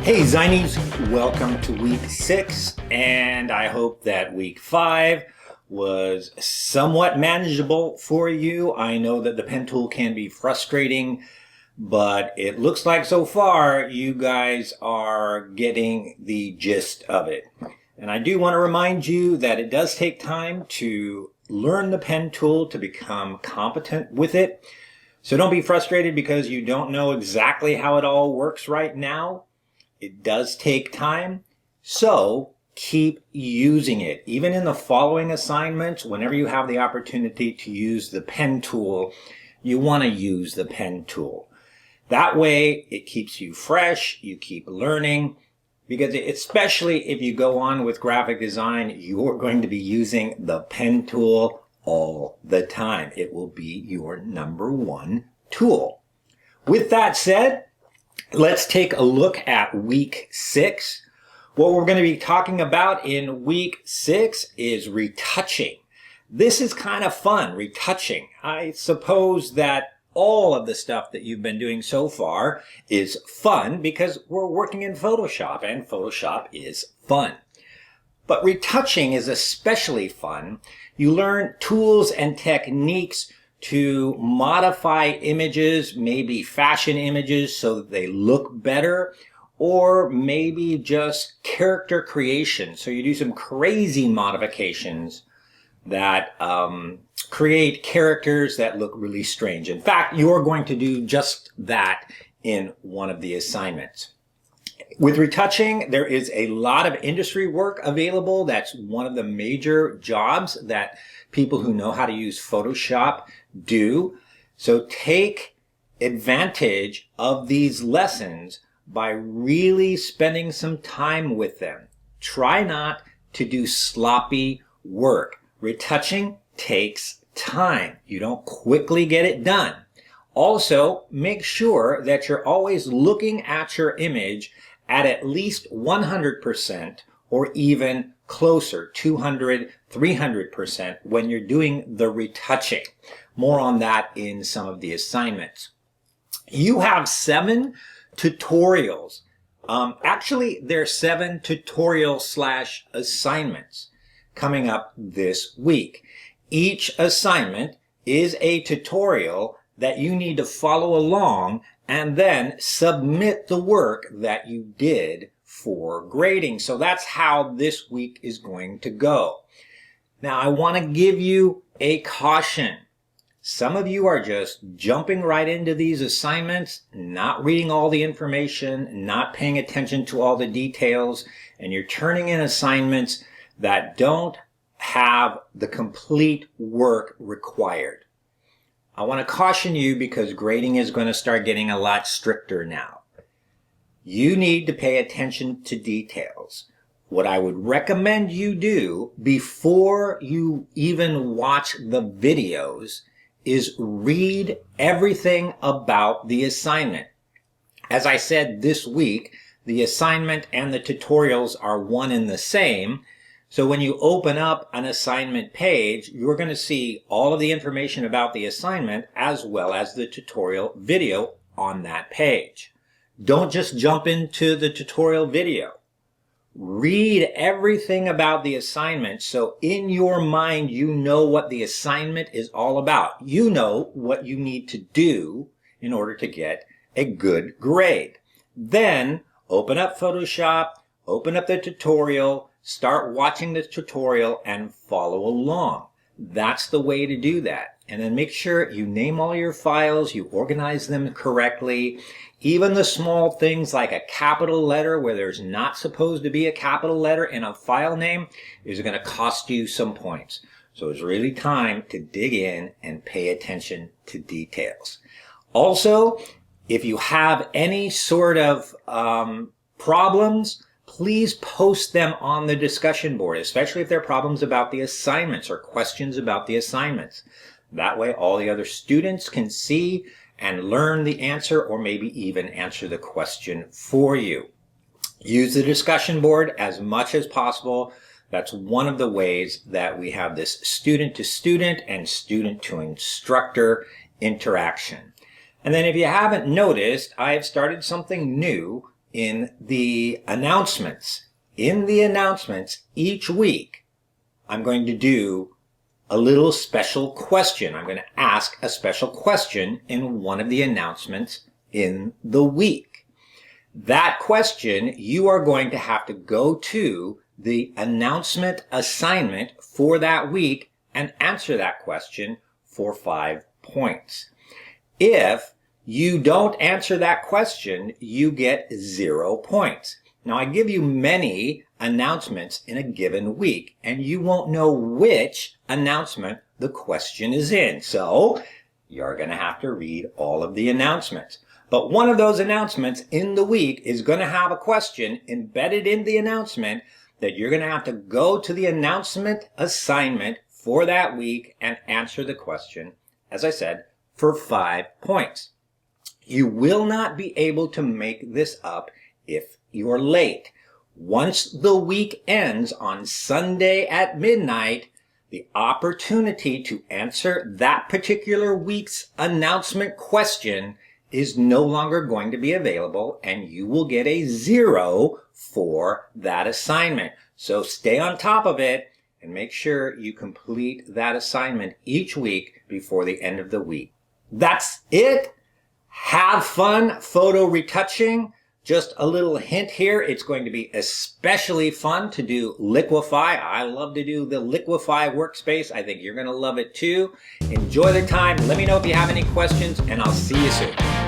Hey Zinies, welcome to week 6, and I hope that week 5 was somewhat manageable for you. I know that the pen tool can be frustrating, but it looks like so far you guys are getting the gist of it. And I do want to remind you that it does take time to learn the pen tool, to become competent with it. So don't be frustrated because you don't know exactly how it all works right now. It does take time, so keep using it. Even in the following assignments, whenever you have the opportunity to use the pen tool, you want to use the pen tool. That way, it keeps you fresh, you keep learning, because especially if you go on with graphic design, you're going to be using the pen tool all the time. It will be your #1 tool. With that said, let's take a look at week 6. What we're going to be talking about in week 6 is retouching. This is kind of fun, retouching. I suppose that all of the stuff that you've been doing so far is fun because we're working in Photoshop, and Photoshop is fun. But retouching is especially fun. You learn tools and techniques to modify images, maybe fashion images so that they look better, or maybe just character creation. So you do some crazy modifications that create characters that look really strange. In fact, you're going to do just that in one of the assignments. With retouching, there is a lot of industry work available. That's one of the major jobs that people who know how to use Photoshop do. So take advantage of these lessons by really spending some time with them. Try not to do sloppy work. Retouching takes time. You don't quickly get it done. Also, make sure that you're always looking at your image at least 100% or even closer, 200, 300% when you're doing the retouching. More on that in some of the assignments. You have 7 tutorials. Actually, there are 7 tutorial/assignments coming up this week. Each assignment is a tutorial that you need to follow along and then submit the work that you did for grading. So that's how this week is going to go. Now, I want to give you a caution. Some of you are just jumping right into these assignments, not reading all the information, not paying attention to all the details, and you're turning in assignments that don't have the complete work required. I want to caution you because grading is going to start getting a lot stricter now. You need to pay attention to details. What I would recommend you do before you even watch the videos is read everything about the assignment. As I said this week, the assignment and the tutorials are one and the same. So when you open up an assignment page, you're going to see all of the information about the assignment as well as the tutorial video on that page. Don't just jump into the tutorial video. Read everything about the assignment so in your mind you know what the assignment is all about. You know what you need to do in order to get a good grade. Then open up Photoshop, open up the tutorial, start watching the tutorial and follow along. That's the way to do that. And then make sure you name all your files, you organize them correctly. Even the small things like a capital letter where there's not supposed to be a capital letter in a file name is going to cost you some points. So it's really time to dig in and pay attention to details. Also, if you have any sort of problems, please post them on the discussion board, especially if they're problems about the assignments or questions about the assignments. That way all the other students can see and learn the answer or maybe even answer the question for you. Use the discussion board as much as possible. That's one of the ways that we have this student-to-student and student-to-instructor interaction. And then if you haven't noticed, I've started something new in the announcements. In the announcements each week, I'm going to do a little special question. I'm going to ask a special question in one of the announcements in the week. That question, you are going to have to go to the announcement assignment for that week and answer that question for 5 points. If you don't answer that question, you get 0 points. Now, I give you many announcements in a given week, and you won't know which announcement the question is in. So, you're going to have to read all of the announcements. But one of those announcements in the week is going to have a question embedded in the announcement that you're going to have to go to the announcement assignment for that week and answer the question, as I said, for 5 points. You will not be able to make this up if you're late. Once the week ends on Sunday at midnight, the opportunity to answer that particular week's announcement question is no longer going to be available, and you will get a 0 for that assignment. So stay on top of it and make sure you complete that assignment each week before the end of the week. That's it. Have fun photo retouching. Just a little hint here, it's going to be especially fun to do Liquify. I love to do the Liquify workspace. I think you're going to love it too. Enjoy the time. Let me know if you have any questions, and I'll see you soon.